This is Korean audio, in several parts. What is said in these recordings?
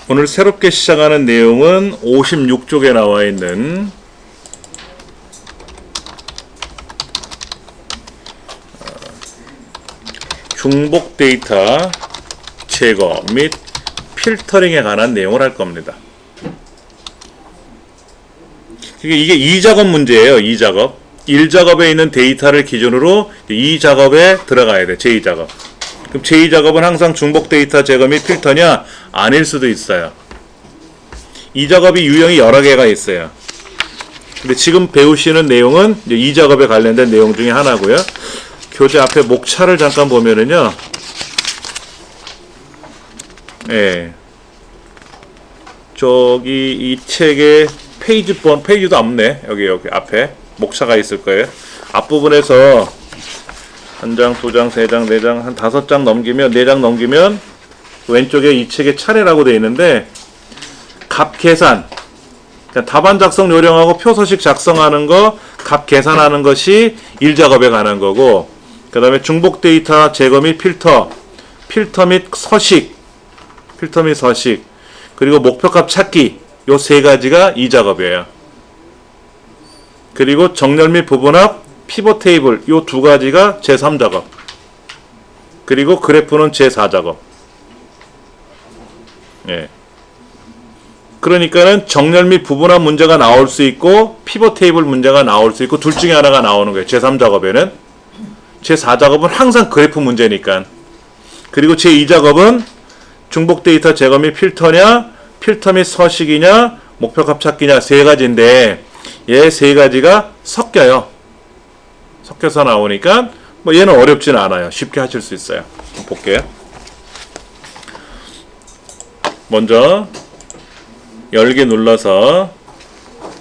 오늘 새롭게 시작하는 내용은 56쪽에 나와 있는 중복 데이터 제거 및 필터링에 관한 내용을 할 겁니다. 이게 2작업 문제예요. 2작업. 1작업에 있는 데이터를 기준으로 2작업에 들어가야 돼. 제2작업. 그럼 제2작업은 항상 중복 데이터 제거 및 필터냐? 아닐 수도 있어요. 2작업이 유형이 여러 개가 있어요. 근데 지금 배우시는 내용은 2작업에 관련된 내용 중에 하나고요. 교재 앞에 목차를 잠깐 보면은요. 예. 저기 이 책의 페이지도 없네. 여기 앞에 목차가 있을 거예요. 앞부분에서 한 장, 두 장, 세 장, 네 장, 한 5장 넘기면, 4장 넘기면 왼쪽에 이 책의 차례라고 되어 있는데 값 계산, 그러니까 답안 작성 요령하고 표서식 작성하는 거, 값 계산하는 것이 1작업에 관한 거고, 그 다음에 중복 데이터 제거 및 필터 및 서식, 그리고 목표값 찾기, 요 3가지가 2작업이에요. 그리고 정렬 및 부분합, 피벗 테이블, 요 2가지가 제3작업. 그리고 그래프는 제4작업. 예. 그러니까는 정렬 및 부분합 문제가 나올 수 있고, 피벗 테이블 문제가 나올 수 있고, 둘 중에 하나가 나오는 거예요. 제3작업에는. 제4작업은 항상 그래프 문제니까. 그리고 제2작업은 중복 데이터 제거 및 필터냐, 필터 및 서식이냐, 목표값 찾기냐, 3가지인데, 얘 3가지가 섞여요. 섞여서 나오니까, 얘는 어렵진 않아요. 쉽게 하실 수 있어요. 한번 볼게요. 먼저, 열기 눌러서,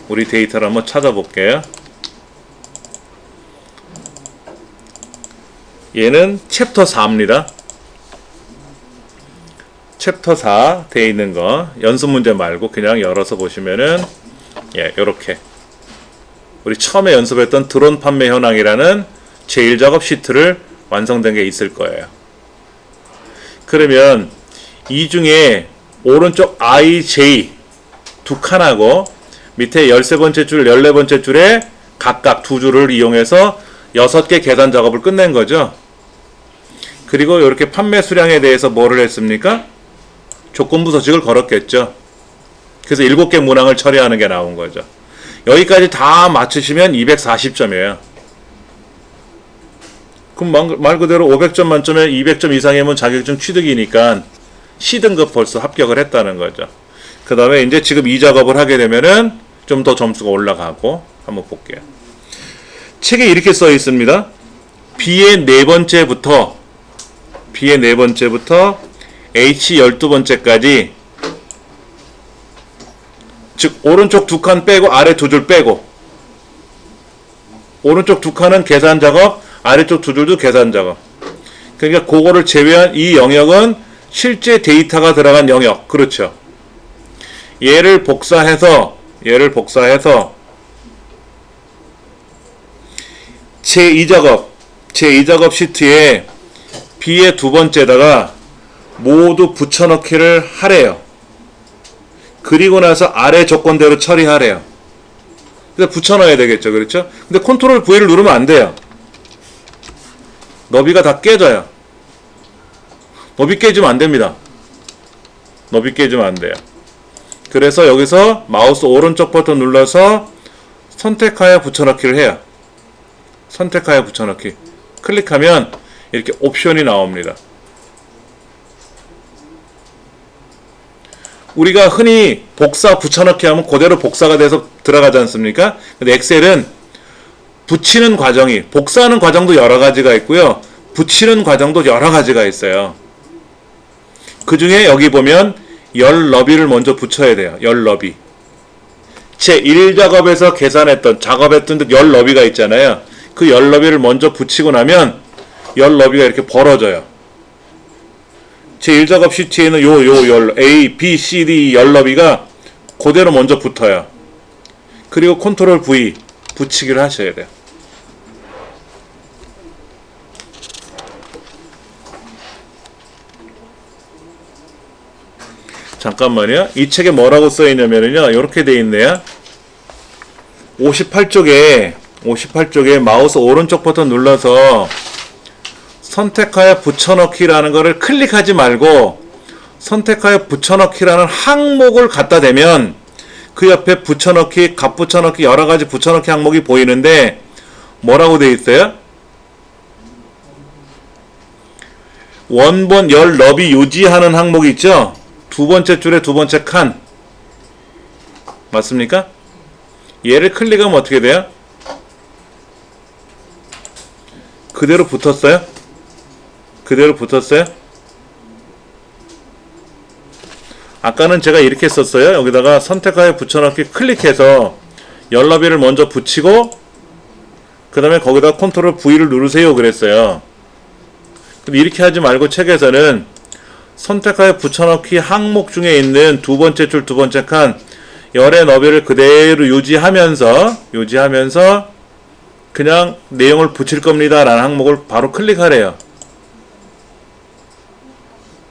우리 데이터를 한번 찾아볼게요. 얘는 챕터 4입니다. 챕터 4 돼 있는 거 연습 문제 말고 그냥 열어서 보시면은 예, 요렇게 우리 처음에 연습했던 드론 판매 현황이라는 제1작업 시트를 완성된 게 있을 거예요. 그러면 이 중에 오른쪽 I, J 두 칸하고 밑에 13번째 줄, 14번째 줄에 각각 2줄을 이용해서 6개 계산 작업을 끝낸 거죠. 그리고 이렇게 판매 수량에 대해서 뭐를 했습니까? 조건부 서식을 걸었겠죠. 그래서 7개 문항을 처리하는 게 나온 거죠. 여기까지 다 맞추시면 240점이에요. 그럼 말 그대로 500점 만점에 200점 이상이면 자격증 취득이니까 C등급 벌써 합격을 했다는 거죠. 그 다음에 이제 지금 이 작업을 하게 되면은 좀 더 점수가 올라가고 한번 볼게요. 책에 이렇게 써 있습니다. B의 4번째부터 H 12번째까지 즉 오른쪽 2칸 빼고 아래 2줄 빼고 오른쪽 2칸은 계산 작업, 아래쪽 2줄도 계산 작업. 그러니까 그거를 제외한 이 영역은 실제 데이터가 들어간 영역. 그렇죠. 얘를 복사해서 제2작업 시트에 B의 2번째다가 모두 붙여넣기를 하래요. 그리고 나서 아래 조건대로 처리하래요. 그래서 붙여넣어야 되겠죠. 그렇죠? 근데 컨트롤 V를 누르면 안 돼요. 너비가 다 깨져요. 너비 깨지면 안 됩니다. 너비 깨지면 안 돼요. 그래서 여기서 마우스 오른쪽 버튼 눌러서 선택하여 붙여넣기를 해요. 선택하여 붙여넣기. 클릭하면 이렇게 옵션이 나옵니다. 우리가 흔히 복사 붙여넣기 하면 그대로 복사가 돼서 들어가지 않습니까? 근데 엑셀은 붙이는 과정이, 복사하는 과정도 여러 가지가 있고요. 붙이는 과정도 여러 가지가 있어요. 그 중에 여기 보면 열 너비를 먼저 붙여야 돼요. 열 너비. 제1작업에서 계산했던, 작업했던 열 너비가 있잖아요. 그 열 너비를 먼저 붙이고 나면 열 너비가 이렇게 벌어져요. 제1작업 시트에는 요 열, A, B, C, D 열 너비가 그대로 먼저 붙어요. 그리고 컨트롤 V 붙이기를 하셔야 돼요. 잠깐만요. 이 책에 뭐라고 써있냐면요. 이렇게 돼 있네요. 58쪽에 마우스 오른쪽 버튼 눌러서 선택하여 붙여넣기라는 거를 클릭하지 말고 선택하여 붙여넣기라는 항목을 갖다 대면 그 옆에 붙여넣기, 값 붙여넣기, 여러가지 붙여넣기 항목이 보이는데 뭐라고 되어 있어요? 원본 열 너비 유지하는 항목이 있죠? 두 번째 줄에 두 번째 칸 맞습니까? 얘를 클릭하면 어떻게 돼요? 그대로 붙었어요? 그대로 붙었어요? 아까는 제가 이렇게 썼어요. 여기다가 선택하여 붙여넣기 클릭해서 열너비를 먼저 붙이고 그 다음에 거기다 컨트롤 V를 누르세요 그랬어요. 근데 이렇게 하지 말고 책에서는 선택하여 붙여넣기 항목 중에 있는 두 번째 줄 두 번째 칸 열의 너비를 그대로 유지하면서 그냥 내용을 붙일 겁니다 라는 항목을 바로 클릭하래요.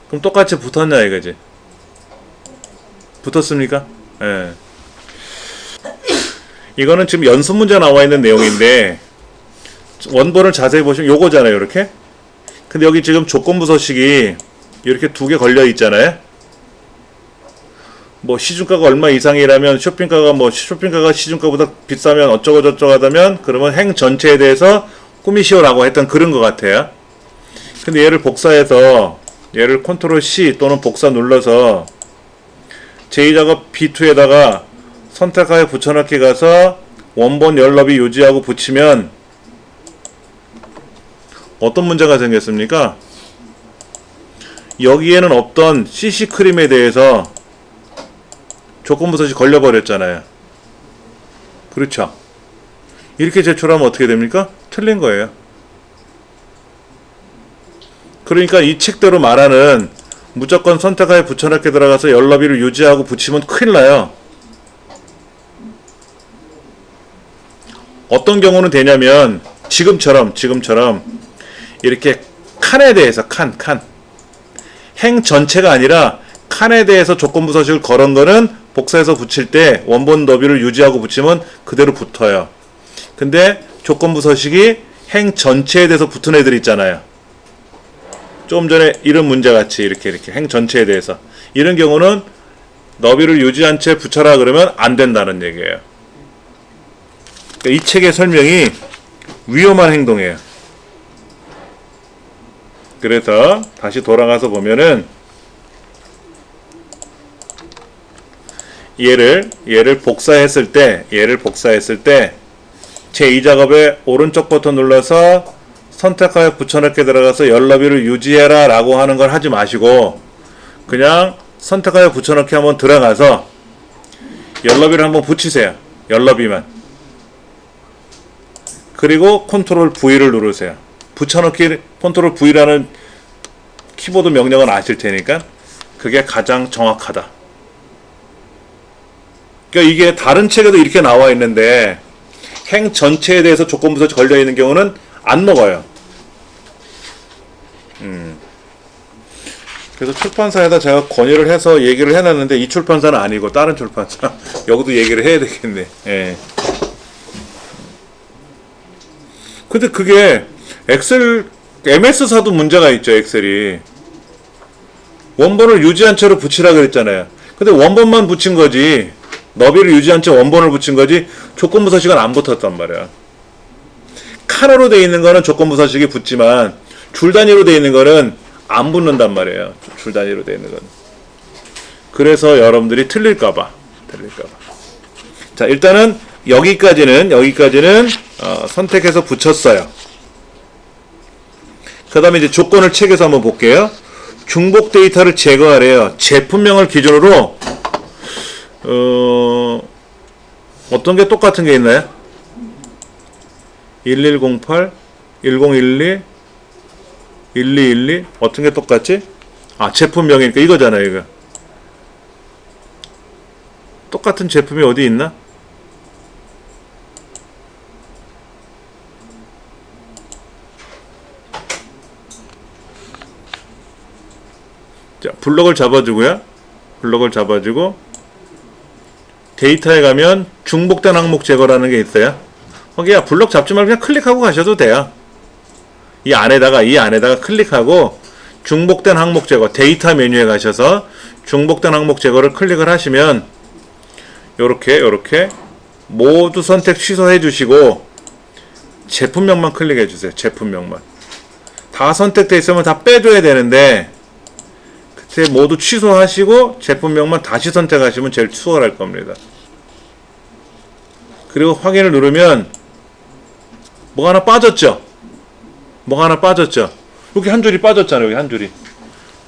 그럼 똑같이 붙었냐 이거지. 붙었습니까? 예. 이거는 지금 연습 문제 나와 있는 내용인데 원본을 자세히 보시면 요거잖아요 이렇게. 근데 여기 지금 조건부 서식이 이렇게 두 개 걸려 있잖아요. 뭐 시중가가 얼마 이상이라면 쇼핑가가 시중가보다 비싸면 어쩌고 저쩌고 하다면 그러면 행 전체에 대해서 꾸미시오라고 했던 그런 것 같아요. 근데 얘를 복사해서 얘를 컨트롤 C 또는 복사 눌러서 제2작업 B2에다가 선택하여 붙여넣기 가서 원본 열너비 유지하고 붙이면 어떤 문제가 생겼습니까? 여기에는 없던 CC크림에 대해서 조건부 서식 걸려버렸잖아요. 그렇죠? 이렇게 제출하면 어떻게 됩니까? 틀린 거예요. 그러니까 이 책대로 말하는 무조건 선택하여 붙여넣기 들어가서 열너비를 유지하고 붙이면 큰일 나요. 어떤 경우는 되냐면 지금처럼 이렇게 칸에 대해서 행 전체가 아니라 칸에 대해서 조건부 서식을 걸은 거는 복사해서 붙일 때 원본 너비를 유지하고 붙이면 그대로 붙어요. 근데 조건부 서식이 행 전체에 대해서 붙은 애들 있잖아요. 좀 전에 이런 문제같이 이렇게 행 전체에 대해서 이런 경우는 너비를 유지한 채 붙여라 그러면 안 된다는 얘기예요. 그러니까 이 책의 설명이 위험한 행동이에요. 그래서 다시 돌아가서 보면은 얘를 복사했을 때 제2작업의 오른쪽 버튼 눌러서 선택하여 붙여넣기 들어가서 열너비를 유지해라 라고 하는 걸 하지 마시고 그냥 선택하여 붙여넣기 한번 들어가서 열너비를 한번 붙이세요. 열너비만. 그리고 컨트롤 V를 누르세요. 붙여넣기 컨트롤 V라는 키보드 명령은 아실 테니까 그게 가장 정확하다. 그러니까 이게 다른 책에도 이렇게 나와 있는데 행 전체에 대해서 조건부 서식 걸려 있는 경우는 안 먹어요. 그래서 출판사에다 제가 건의를 해서 얘기를 해놨는데 이 출판사는 아니고 다른 출판사 여기도 얘기를 해야 되겠네. 예. 근데 그게 엑셀 MS사도 문제가 있죠. 엑셀이 원본을 유지한 채로 붙이라 그랬잖아요. 근데 원본만 붙인 거지 너비를 유지한 채 원본을 붙인 거지 조건부 서식은 안 붙었단 말이야. 칸으로 되어 있는 거는 조건부 서식이 붙지만 줄 단위로 되어 있는 거는 안 붙는단 말이에요. 줄 단위로 되어 있는 거는. 그래서 여러분들이 틀릴까봐. 자, 일단은 여기까지는 선택해서 붙였어요. 그 다음에 이제 조건을 책에서 한번 볼게요. 중복 데이터를 제거하래요. 제품명을 기준으로 어떤 게 똑같은 게 있나요? 1108, 1012, 1212 어떤 게 똑같지? 아, 제품명이니까 이거잖아요. 이거 똑같은 제품이 어디 있나? 자, 블럭을 잡아주고요. 블록을 잡아주고 데이터에 가면 중복된 항목 제거라는 게 있어요. 거기야 블록 잡지 말고 그냥 클릭하고 가셔도 돼요. 이 안에다가 클릭하고 중복된 항목 제거, 데이터 메뉴에 가셔서 중복된 항목 제거를 클릭을 하시면 요렇게 모두 선택 취소해 주시고 제품명만 클릭해 주세요. 제품명만. 다 선택돼 있으면 다 빼줘야 되는데 그때 모두 취소하시고 제품명만 다시 선택하시면 제일 수월할 겁니다. 그리고 확인을 누르면 뭐가 하나 빠졌죠? 뭐가 하나 빠졌죠? 여기 한 줄이 빠졌잖아요. 여기 한 줄이.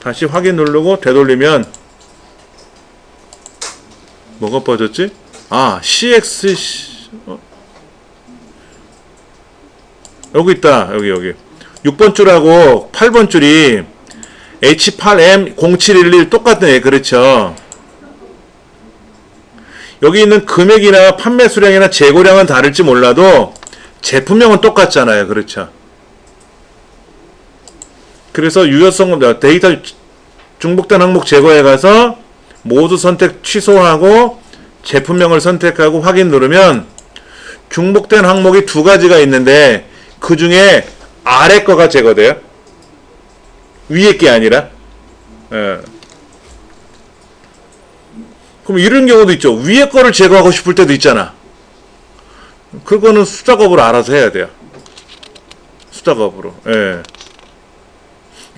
다시 확인 누르고 되돌리면 뭐가 빠졌지? 아, CX 여기 있다. 여기 6번 줄하고 8번 줄이 H8M0711 똑같네. 요 그렇죠. 여기 있는 금액이나 판매 수량이나 재고량은 다를지 몰라도 제품명은 똑같잖아요. 그렇죠. 그래서 유효성 데이터 중복된 항목 제거에 가서 모두 선택 취소하고 제품명을 선택하고 확인 누르면 중복된 항목이 두 가지가 있는데 그 중에 아래 거가 제거돼요. 위에 게 아니라. 예. 그럼 이런 경우도 있죠. 위에 거를 제거하고 싶을 때도 있잖아. 그거는 숫자겁으로 알아서 해야 돼요. 숫자겁으로. 예.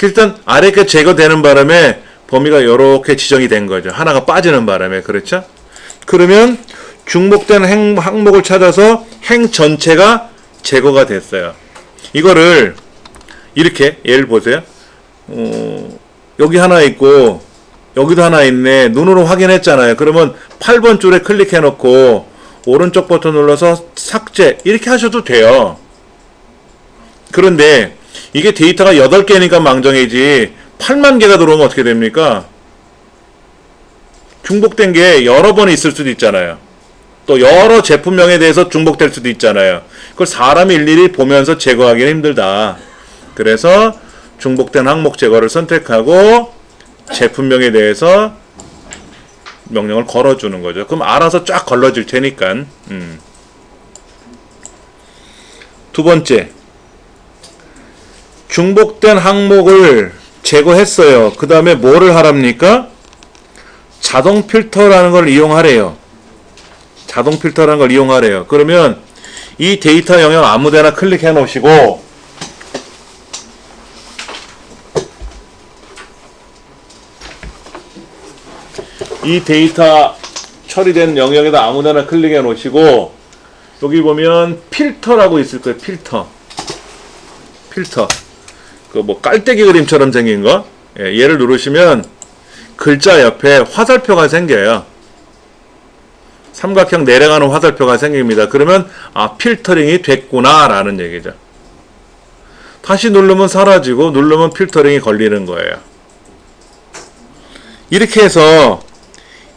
일단 아래 게 제거되는 바람에 범위가 이렇게 지정이 된 거죠. 하나가 빠지는 바람에. 그렇죠? 그러면 중복된 항목을 찾아서 행 전체가 제거가 됐어요. 이거를 이렇게 예를 보세요. 여기 하나 있고 여기도 하나 있네. 눈으로 확인했잖아요. 그러면 8번 줄에 클릭해 놓고 오른쪽 버튼 눌러서 삭제 이렇게 하셔도 돼요. 그런데 이게 데이터가 8개니까 망정이지 8만 개가 들어오면 어떻게 됩니까? 중복된 게 여러 번 있을 수도 있잖아요. 또 여러 제품명에 대해서 중복될 수도 있잖아요. 그걸 사람이 일일이 보면서 제거하기는 힘들다. 그래서 중복된 항목 제거를 선택하고 제품명에 대해서 명령을 걸어주는 거죠. 그럼 알아서 쫙 걸러질 테니까. 두 번째, 중복된 항목을 제거했어요. 그 다음에 뭐를 하랍니까? 자동 필터라는 걸 이용하래요. 자동 필터라는 걸 이용하래요. 그러면 이 데이터 영역 아무데나 클릭해 놓으시고 이 데이터 처리된 영역에다 아무데나 클릭해 놓으시고 여기 보면 필터라고 있을 거예요. 필터 그 뭐 깔때기 그림처럼 생긴 거. 예, 얘를 누르시면 글자 옆에 화살표가 생겨요. 삼각형 내려가는 화살표가 생깁니다. 그러면 아 필터링이 됐구나 라는 얘기죠. 다시 누르면 사라지고 누르면 필터링이 걸리는 거예요. 이렇게 해서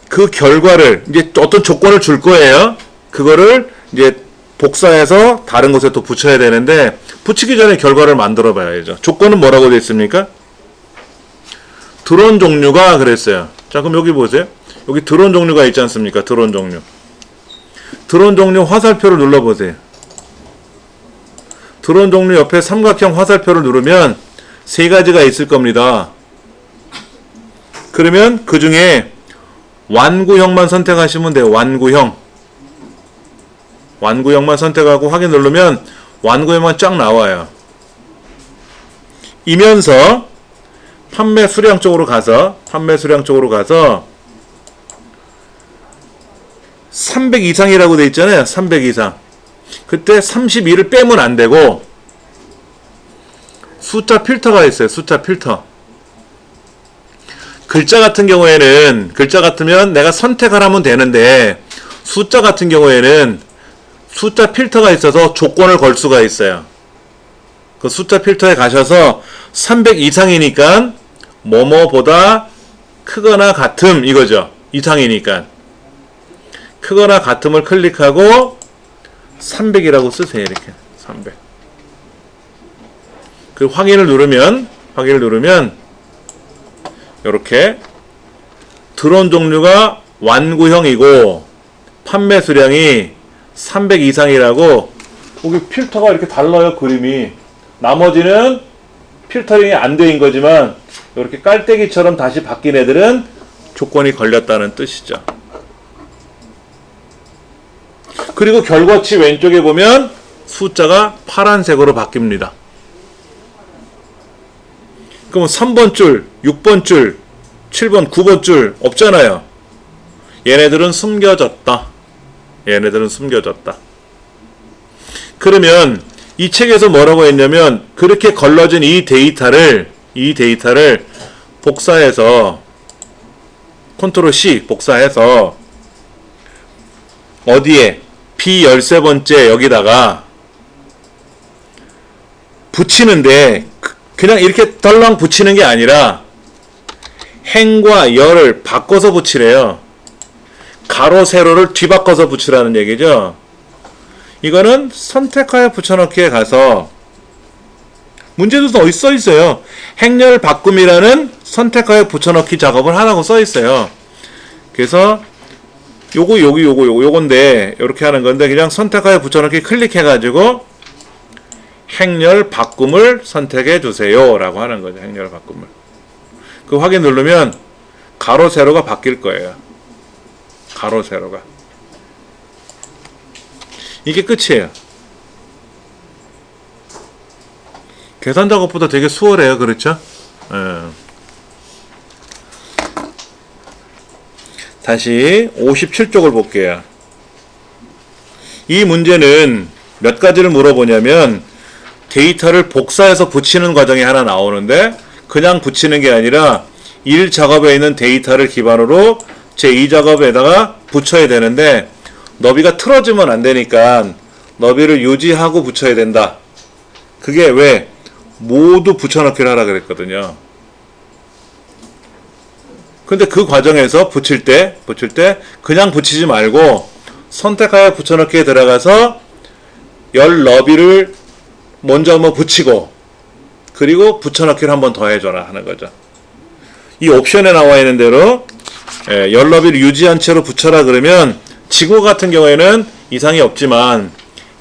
그 결과를 이제 어떤 조건을 줄 거예요. 그거를 이제 복사해서 다른 곳에 또 붙여야 되는데 붙이기 전에 결과를 만들어 봐야죠. 조건은 뭐라고 되어 있습니까? 드론 종류가 그랬어요. 자, 그럼 여기 보세요. 여기 드론 종류가 있지 않습니까? 드론 종류. 드론 종류 화살표를 눌러보세요. 드론 종류 옆에 삼각형 화살표를 누르면 세 가지가 있을 겁니다. 그러면 그 중에 완구형만 선택하시면 돼요. 완구형만 선택하고 확인 누르면 완구형만 쫙 나와요. 이면서 판매 수량 쪽으로 가서 300 이상이라고 돼 있잖아요. 300 이상. 그때 32를 빼면 안 되고 숫자 필터가 있어요. 숫자 필터. 글자 같은 경우에는 글자 같으면 내가 선택을 하면 되는데 숫자 같은 경우에는 숫자 필터가 있어서 조건을 걸 수가 있어요. 그 숫자 필터에 가셔서 300 이상이니까 뭐뭐보다 크거나 같음 이거죠. 이상이니까 크거나 같음을 클릭하고 300이라고 쓰세요. 이렇게 300. 그 확인을 누르면 이렇게 드론 종류가 완구형이고 판매 수량이 300 이상이라고 여기 필터가 이렇게 달라요. 그림이. 나머지는 필터링이 안 돼인 거지만 이렇게 깔때기처럼 다시 바뀐 애들은 조건이 걸렸다는 뜻이죠. 그리고 결과치 왼쪽에 보면 숫자가 파란색으로 바뀝니다. 그럼 3번 줄, 6번 줄, 7번, 9번 줄 없잖아요. 얘네들은 숨겨졌다. 얘네들은 숨겨졌다. 그러면 이 책에서 뭐라고 했냐면 그렇게 걸러진 이 데이터를 복사해서 컨트롤 C 복사해서 어디에 B13번째 여기다가 붙이는데 그냥 이렇게 덜렁 붙이는 게 아니라 행과 열을 바꿔서 붙이래요. 가로 세로를 뒤바꿔서 붙이라는 얘기죠. 이거는 선택하여 붙여넣기에 가서 문제도 어디 써 있어요. 행렬 바꿈이라는 선택하여 붙여넣기 작업을 하라고 써 있어요. 그래서 요건데 이렇게 하는 건데 그냥 선택하여 붙여넣기 클릭해가지고 행렬 바꿈을 선택해 주세요 라고 하는 거죠. 행렬 바꿈을. 그 확인 누르면 가로 세로가 바뀔 거예요. 가로 세로가. 이게 끝이에요. 계산 작업보다 되게 수월해요. 그렇죠? 다시 57쪽을 볼게요. 이 문제는 몇 가지를 물어보냐면 데이터를 복사해서 붙이는 과정이 하나 나오는데 그냥 붙이는 게 아니라 1 작업에 있는 데이터를 기반으로 제2 작업에다가 붙여야 되는데 너비가 틀어지면 안 되니까 너비를 유지하고 붙여야 된다. 그게 왜? 모두 붙여넣기를 하라 그랬거든요. 근데 그 과정에서 붙일 때 그냥 붙이지 말고 선택하여 붙여넣기에 들어가서 열 너비를 먼저 한번 붙이고 그리고 붙여넣기를 한번 더 해줘라 하는 거죠. 이 옵션에 나와 있는 대로 열 너비를 유지한 채로 붙여라 그러면 지구 같은 경우에는 이상이 없지만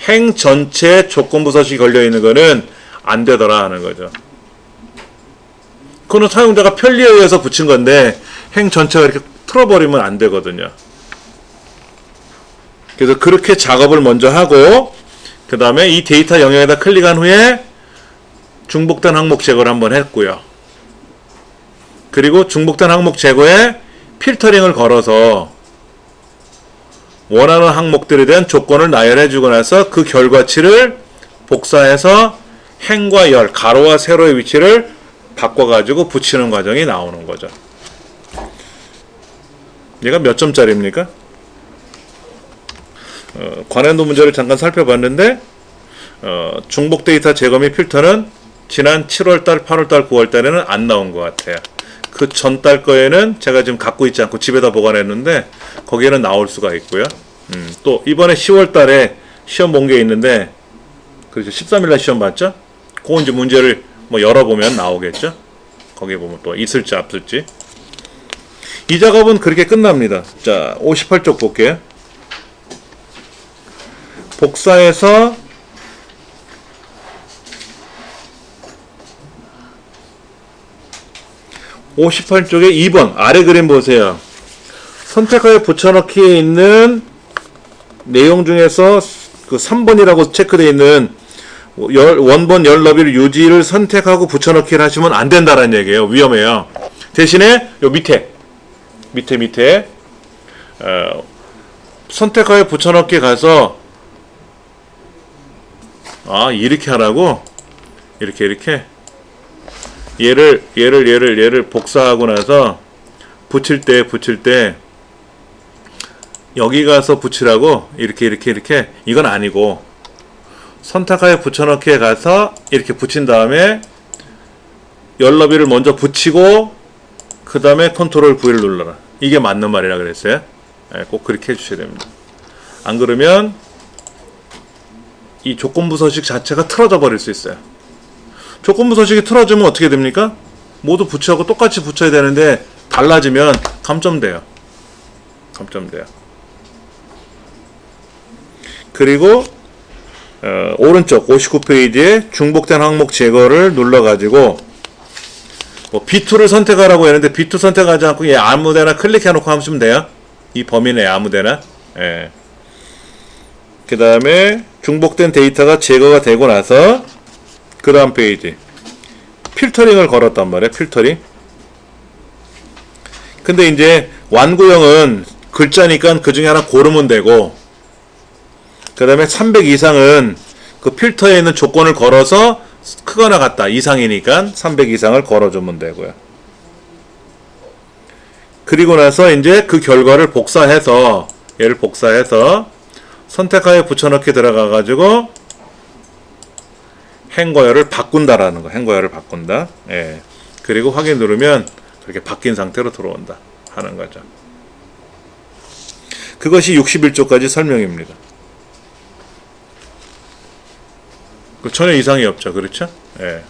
행 전체에 조건부 서식이 걸려있는 거는 안 되더라 하는 거죠. 그거는 사용자가 편리에 의해서 붙인 건데 행 전체가 이렇게 틀어버리면 안 되거든요. 그래서 그렇게 작업을 먼저 하고 그 다음에 이 데이터 영역에다 클릭한 후에 중복된 항목 제거를 한번 했고요. 그리고 중복된 항목 제거에 필터링을 걸어서 원하는 항목들에 대한 조건을 나열해주고 나서 그 결과치를 복사해서 행과 열, 가로와 세로의 위치를 바꿔가지고 붙이는 과정이 나오는 거죠. 얘가 몇 점짜리입니까? 관행도 문제를 잠깐 살펴봤는데 중복 데이터 제거 및 필터는 지난 7월달, 8월달, 9월달에는 안 나온 것 같아요. 그 전달 거에는 제가 지금 갖고 있지 않고 집에다 보관했는데 거기에는 나올 수가 있고요. 또 이번에 10월달에 시험 본 게 있는데 그렇죠. 13일날 시험 봤죠? 그거 이제 문제를 뭐 열어보면 나오겠죠? 거기에 보면 또 있을지 없을지. 이 작업은 그렇게 끝납니다. 자, 58쪽 볼게요. 복사해서 (58쪽에) 2번 아래 그림 보세요. 선택하여 붙여넣기에 있는 내용 중에서 그 3번이라고 체크되어 있는 원본 열 너비를 유지를 선택하고 붙여넣기를 하시면 안 된다는 얘기예요. 위험해요. 대신에 요 밑에 선택하여 붙여넣기 가서 이렇게 하라고 이렇게 얘를 복사하고 나서 붙일 때 여기 가서 붙이라고 이렇게 이건 아니고 선택하여 붙여넣기에 가서 이렇게 붙인 다음에 열 너비를 먼저 붙이고 그 다음에 컨트롤 V를 눌러라. 이게 맞는 말이라 그랬어요. 꼭 그렇게 해주셔야 됩니다. 안 그러면 이 조건부 서식 자체가 틀어져 버릴 수 있어요. 조건부 서식이 틀어지면 어떻게 됩니까? 모두 붙여하고 똑같이 붙여야 되는데 달라지면 감점돼요. 감점돼요. 그리고 오른쪽 59페이지에 중복된 항목 제거를 눌러가지고 뭐 B2를 선택하라고 했는데 B2 선택하지 않고 얘 아무데나 클릭해놓고 하시면 돼요. 이 범위 내에 아무데나. 예. 그 다음에 중복된 데이터가 제거가 되고 나서 그 다음 페이지 필터링을 걸었단 말이에요. 필터링. 근데 이제 완구형은 글자니까 그 중에 하나 고르면 되고, 그 다음에 300 이상은 그 필터에 있는 조건을 걸어서 크거나 같다 이상이니까 300 이상을 걸어주면 되고요. 그리고 나서 이제 그 결과를 복사해서, 얘를 복사해서 선택하여 붙여넣기 들어가 가지고 행거열을 바꾼다라는 거. 행거열을 바꾼다. 예. 그리고 확인 누르면 그렇게 바뀐 상태로 들어온다 하는 거죠. 그것이 61조까지 설명입니다. 전혀 이상이 없죠. 그렇죠? 예.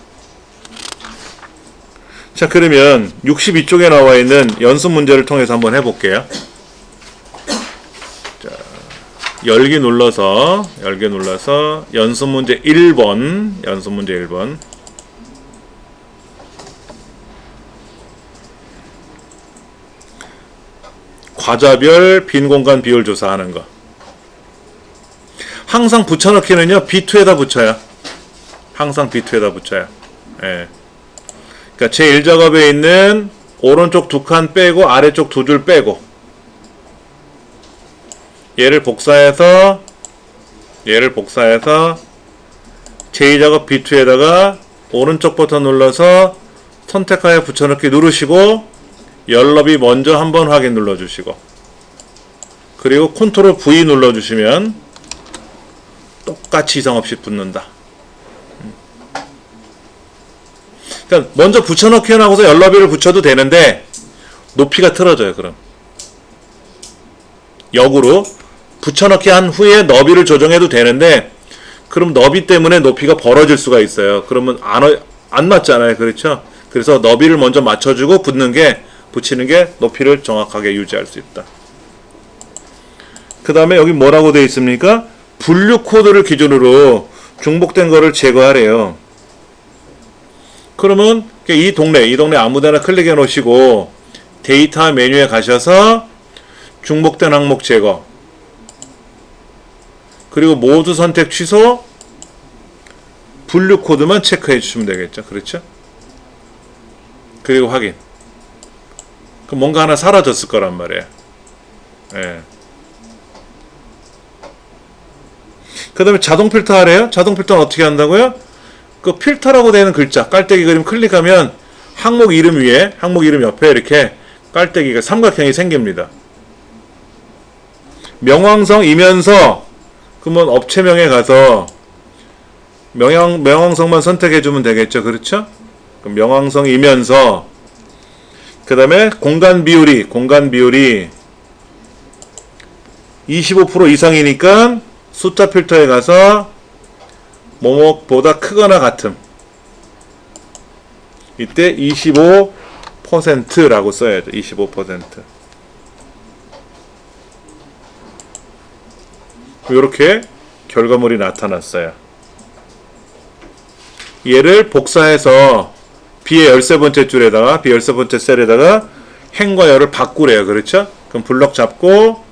자, 그러면 62쪽에 나와 있는 연습 문제를 통해서 한번 해볼게요. 자, 열기 눌러서 연습 문제 1번, 연습 문제 1번. 과자별 빈 공간 비율 조사하는 거. 항상 붙여넣기는요, B2에다 붙여요. 항상 B2에다 붙여요. 예. 그러니까 제1작업에 있는 오른쪽 2칸 빼고 아래쪽 2줄 빼고 얘를 복사해서 제2작업 B2에다가 오른쪽 버튼 눌러서 선택하여 붙여넣기 누르시고 열너비 먼저 한번 확인 눌러주시고 그리고 컨트롤 V 눌러주시면 똑같이 이상 없이 붙는다. 그러니까 먼저 붙여넣기 하고서 열너비를 붙여도 되는데 높이가 틀어져요. 그럼 역으로 붙여넣기 한 후에 너비를 조정해도 되는데 그럼 너비 때문에 높이가 벌어질 수가 있어요. 그러면 안 맞잖아요. 그렇죠? 그래서 너비를 먼저 맞춰주고 붙이는 게 높이를 정확하게 유지할 수 있다. 그 다음에 여기 뭐라고 되어 있습니까? 분류 코드를 기준으로 중복된 거를 제거하래요. 그러면 이 동네 아무데나 클릭해 놓으시고 데이터 메뉴에 가셔서 중복된 항목 제거 그리고 모두 선택 취소 분류 코드만 체크해 주시면 되겠죠. 그렇죠? 그리고 확인. 그럼 뭔가 하나 사라졌을 거란 말이에요. 예. 그 다음에 자동 필터 하래요. 자동 필터는 어떻게 한다고요? 그 필터라고 되는 글자 깔때기 그림 클릭하면 항목 이름 위에 항목 이름 옆에 이렇게 깔때기가 삼각형이 생깁니다. 명왕성이면서 그러면 업체명에 가서 명왕성만 선택해 주면 되겠죠. 그렇죠? 그럼 명왕성이면서 그 다음에 공간 비율이 25% 이상이니까 숫자 필터에 가서 뭐뭐보다 크거나 같음. 이때 25%라고 써야죠. 25%. 이렇게 결과물이 나타났어요. 얘를 복사해서 B의 13번째 줄에다가 B 13번째 셀에다가 행과 열을 바꾸래요. 그렇죠? 그럼 블럭 잡고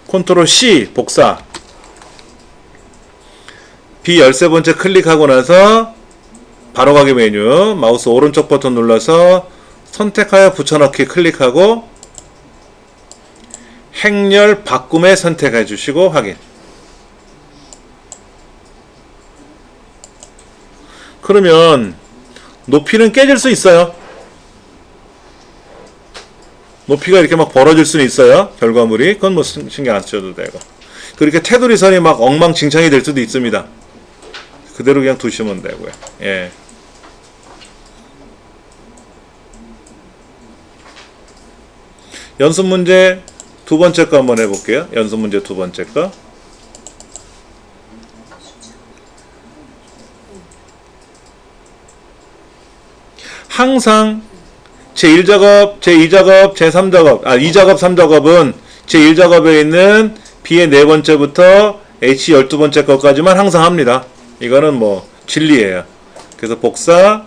컨트롤 C 복사 B 13번째 클릭하고 나서 바로가기 메뉴 마우스 오른쪽 버튼 눌러서 선택하여 붙여넣기 클릭하고 행렬 바꿈에 선택해 주시고 확인. 그러면 높이는 깨질 수 있어요. 높이가 이렇게 막 벌어질 수는 있어요. 결과물이. 그건 뭐 신경 안 쓰셔도 되고. 그렇게 테두리 선이 막 엉망진창이 될 수도 있습니다. 그대로 그냥 두시면 되고요. 예. 연습 문제 두 번째 거 한번 해볼게요. 연습 문제 두 번째 거. 항상 제1작업, 제2작업, 제3작업, 2작업, 3작업은 제1작업에 있는 B의 4번째부터 H 12번째 것까지만 항상 합니다. 이거는 뭐 진리예요. 그래서 복사,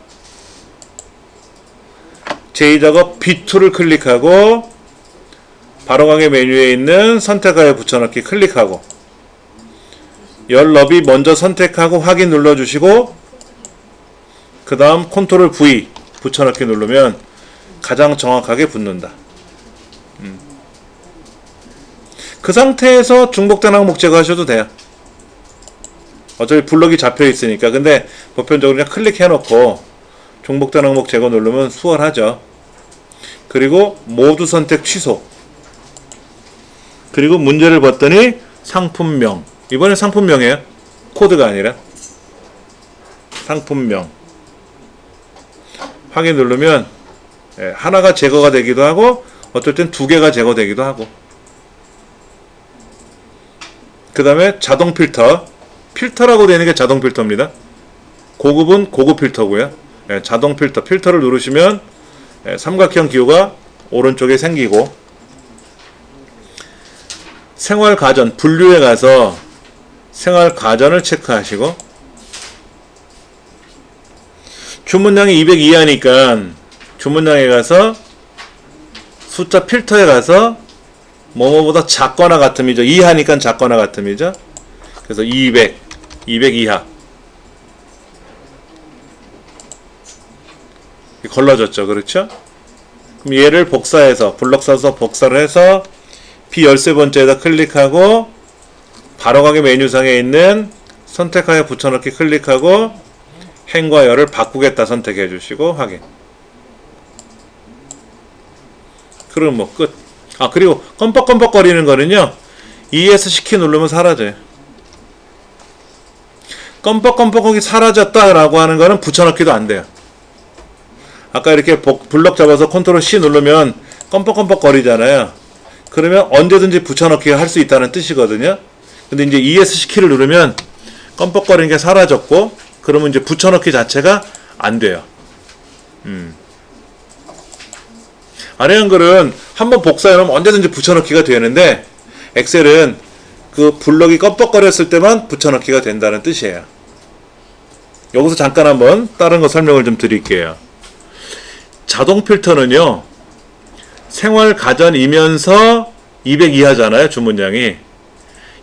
제2작업 B2를 클릭하고 바로가기 메뉴에 있는 선택하여 붙여넣기 클릭하고 열 너비 먼저 선택하고 확인 눌러주시고 그 다음 컨트롤 V 붙여넣기 누르면 가장 정확하게 붙는다. 그 상태에서 중복된 항목 제거하셔도 돼요. 어차피 블럭이 잡혀 있으니까. 근데 보편적으로 그냥 클릭해 놓고 중복된 항목 제거 누르면 수월하죠. 그리고 모두 선택 취소. 그리고 문제를 봤더니 상품명. 이번엔 상품명이에요. 코드가 아니라 상품명. 확인 누르면 하나가 제거가 되기도 하고 어떨 땐 2개가 제거되기도 하고. 그 다음에 자동 필터. 필터라고 되는 게 자동 필터입니다. 고급은 고급 필터고요. 자동 필터. 필터를 누르시면 삼각형 기호가 오른쪽에 생기고 생활 가전 분류에 가서 생활 가전을 체크하시고 주문량이 200 이하니까 주문량에 가서 숫자 필터에 가서 뭐뭐보다 작거나 같음이죠. 이하니까 작거나 같음이죠. 그래서 200 이하 걸러졌죠. 그렇죠? 그럼 얘를 복사해서 블럭 써서 복사를 해서 B13번째에다 클릭하고 바로가기 메뉴상에 있는 선택하여 붙여넣기 클릭하고 행과 열을 바꾸겠다 선택해 주시고 확인. 그럼 뭐 끝. 그리고 껌뻑껌뻑 거리는 거는요 ESC 키 누르면 사라져요. 껌뻑껌뻑하게 사라졌다라고 하는 거는 붙여넣기도 안 돼요. 아까 이렇게 블럭 잡아서 컨트롤 C 누르면 껌뻑껌뻑 거리잖아요. 그러면 언제든지 붙여넣기가 할 수 있다는 뜻이거든요. 근데 이제 ESC 키를 누르면 껌뻑거리는 게 사라졌고 그러면 이제 붙여넣기 자체가 안 돼요. 아래 한글은 한번 복사해 놓으면 언제든지 붙여넣기가 되는데 엑셀은 그 블럭이 껌뻑거렸을 때만 붙여넣기가 된다는 뜻이에요. 여기서 잠깐 한번 다른 거 설명을 좀 드릴게요. 자동 필터는요 생활 가전이면서 200 이하잖아요. 주문량이.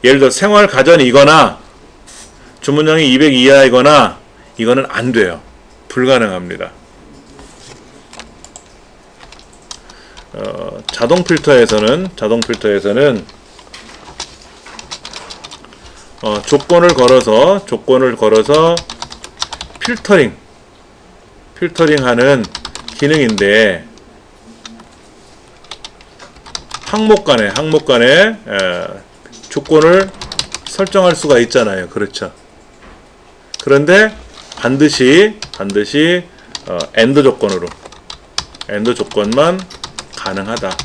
예를 들어 생활 가전이거나 주문량이 200 이하이거나 이거는 안 돼요. 불가능합니다. 자동 필터에서는 조건을 걸어서 필터링하는 기능인데 항목 간에 조건을 설정할 수가 있잖아요. 그렇죠. 그런데 반드시 엔드 조건만 가능하다.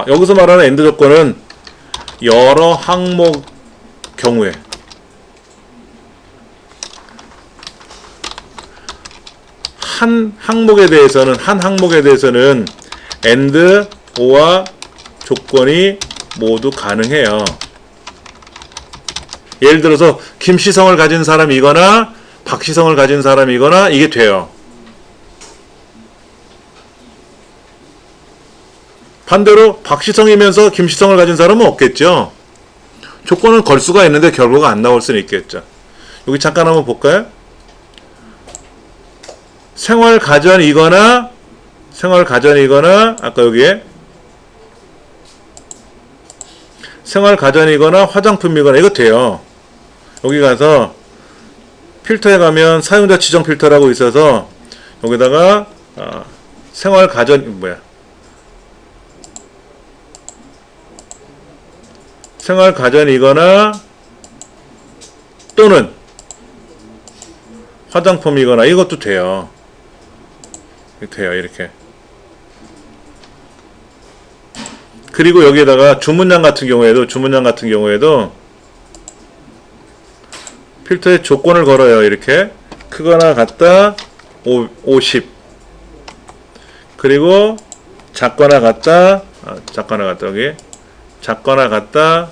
여기서 말하는 엔드 조건은 여러 항목 경우에 한 항목에 대해서는 엔드 오와 조건이 모두 가능해요. 예를 들어서 김시성을 가진 사람이거나 박시성을 가진 사람이거나 이게 돼요. 반대로 박시성이면서 김시성을 가진 사람은 없겠죠. 조건을 걸 수가 있는데 결과가 안 나올 수는 있겠죠. 여기 잠깐 한번 볼까요? 생활 가전이거나 아까 여기에 생활 가전이거나 화장품이거나 이거 돼요. 여기 가서 필터에 가면 사용자 지정 필터라고 있어서 여기다가 생활 가전이거나 또는 화장품이거나 이것도 돼요. 이렇게. 그리고 여기에다가 주문량 같은 경우에도 필터에 조건을 걸어요. 이렇게 크거나 같다 50 그리고 작거나 같다, 작거나 같다, 여기 작거나 같다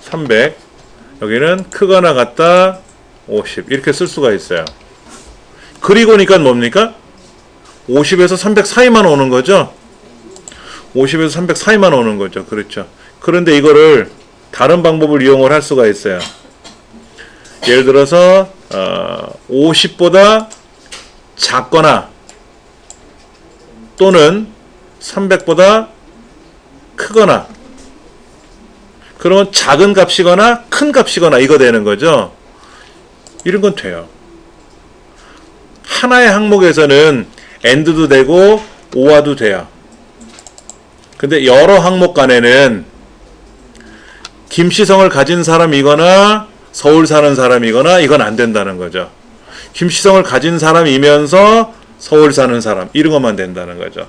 300, 여기는 크거나 같다 50, 이렇게 쓸 수가 있어요. 그리고니까 뭡니까? 50에서 300 사이만 오는 거죠. 50에서 300 사이만 오는 거죠. 그렇죠. 그런데 이거를 다른 방법을 이용을 할 수가 있어요. 예를 들어서 50보다 작거나 또는 300보다 크거나, 그러면 작은 값이거나 큰 값이거나 이거 되는 거죠. 이런 건 돼요. 하나의 항목에서는 AND도 되고 OR도 돼요. 근데 여러 항목 간에는 김씨성을 가진 사람이거나 서울 사는 사람이거나 이건 안 된다는 거죠. 김씨성을 가진 사람이면서 서울 사는 사람, 이런 것만 된다는 거죠.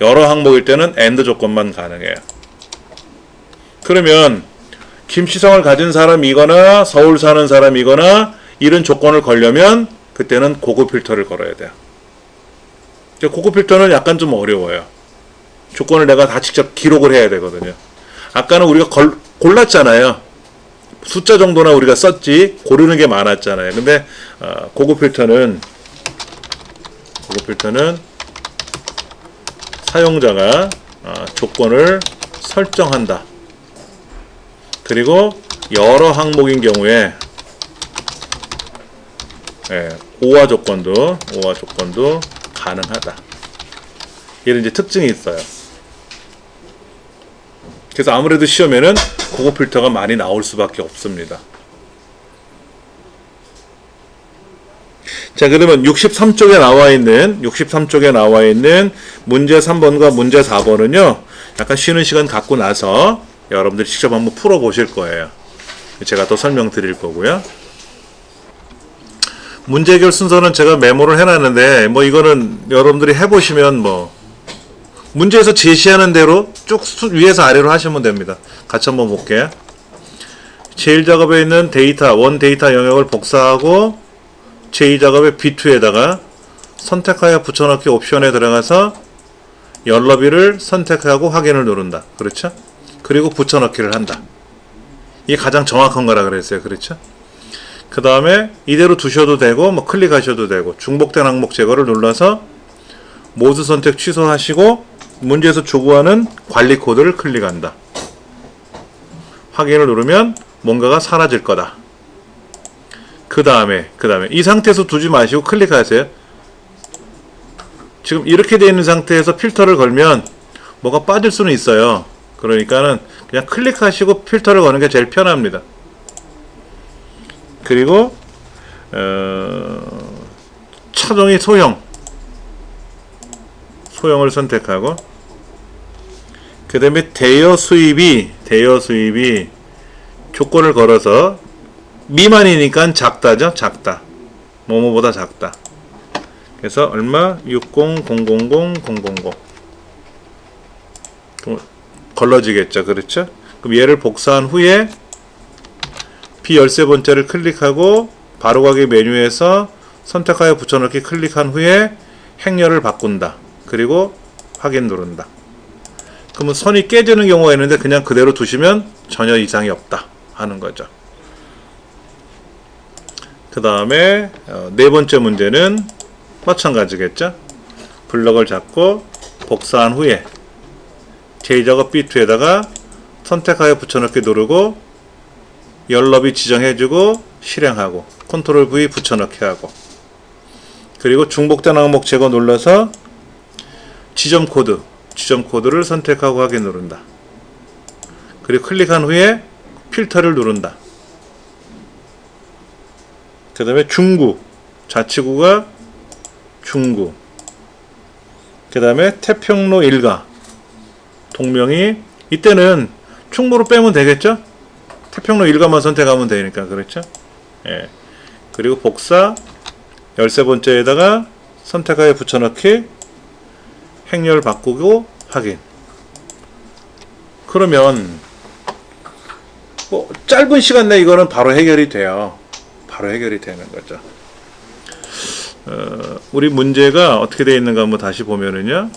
여러 항목일 때는 AND 조건만 가능해요. 그러면 김씨성을 가진 사람이거나 서울 사는 사람이거나 이런 조건을 걸려면 그때는 고급 필터를 걸어야 돼요. 고급 필터는 약간 좀 어려워요. 조건을 내가 다 직접 기록을 해야 되거든요. 아까는 우리가 골랐잖아요. 숫자 정도나 우리가 썼지 고르는 게 많았잖아요. 근데 고급 필터는 사용자가 조건을 설정한다. 그리고 여러 항목인 경우에 OR 조건도 가능하다. 이런 이제 특징이 있어요. 그래서 아무래도 시험에는 고급 필터가 많이 나올 수밖에 없습니다. 자, 그러면 63쪽에 나와 있는 문제 3번과 문제 4번은요, 약간 쉬는 시간 갖고 나서 여러분들이 직접 한번 풀어 보실 거예요. 제가 또 설명드릴 거고요. 문제 해결 순서는 제가 메모를 해놨는데, 뭐 이거는 여러분들이 해보시면 문제에서 제시하는 대로 쭉 위에서 아래로 하시면 됩니다. 같이 한번 볼게요. 제1작업에 있는 데이터, 원 데이터 영역을 복사하고 제2작업의 B2에다가 선택하여 붙여넣기 옵션에 들어가서 열너비를 선택하고 확인을 누른다. 그렇죠? 그리고 붙여넣기를 한다. 이게 가장 정확한 거라 그랬어요. 그렇죠? 그 다음에 이대로 두셔도 되고 클릭하셔도 되고 중복된 항목 제거를 눌러서 모두 선택 취소하시고 문제에서 요구하는 관리 코드를 클릭한다. 확인을 누르면 뭔가가 사라질 거다. 그 다음에 이 상태에서 두지 마시고 클릭하세요. 지금 이렇게 되어 있는 상태에서 필터를 걸면 뭐가 빠질 수는 있어요. 그러니까는 그냥 클릭하시고 필터를 거는 게 제일 편합니다. 그리고 차종이 소형을 선택하고, 그 다음에 대여 수입이 조건을 걸어서 미만이니까 작다죠. 작다. 뭐뭐보다 작다. 그래서 얼마? 6000000 걸러지겠죠. 그렇죠? 그럼 얘를 복사한 후에 B13번째를 클릭하고 바로가기 메뉴에서 선택하여 붙여넣기 클릭한 후에 행렬을 바꾼다. 그리고 확인 누른다. 그러면 선이 깨지는 경우가 있는데 그냥 그대로 두시면 전혀 이상이 없다 하는 거죠. 그 다음에 네 번째 문제는 마찬가지겠죠. 블럭을 잡고 복사한 후에 제2작업 B2에다가 선택하여 붙여넣기 누르고 열너비 지정해주고 실행하고 컨트롤 V 붙여넣기 하고, 그리고 중복된 항목 제거 눌러서 지점 코드를 선택하고 확인 누른다. 그리고 클릭한 후에 필터를 누른다. 그 다음에 중구, 자치구가 중구, 그 다음에 태평로 일가, 동명이, 이때는 충무로 빼면 되겠죠? 태평로 일가만 선택하면 되니까. 그렇죠? 예. 그리고 복사 13번째에다가 선택하여 붙여넣기, 행렬 바꾸고 확인. 그러면 짧은 시간 내에 이거는 바로 해결이 돼요. 바로 해결이 되는 거죠. 우리 문제가 어떻게 되어 있는가 한번 다시 보면은요.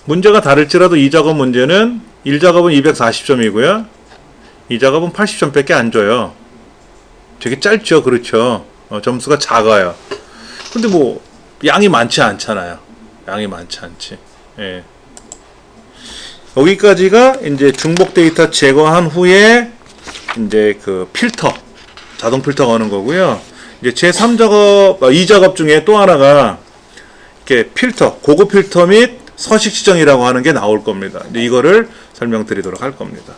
문제가 다를지라도 이 작업 문제는 1작업은 240점이고요. 이 작업은 80점밖에 안 줘요. 되게 짧죠. 그렇죠. 점수가 작아요. 근데 뭐 양이 많지 않잖아요. 양이 많지 않지. 예. 여기까지가 이제 중복 데이터 제거한 후에 이제 그 필터, 자동 필터 거는 거고요. 이제 제 3작업, 2작업 중에 또 하나가 이렇게 필터, 고급 필터 및 서식 지정이라고 하는 게 나올 겁니다. 이제 이거를 설명드리도록 할 겁니다.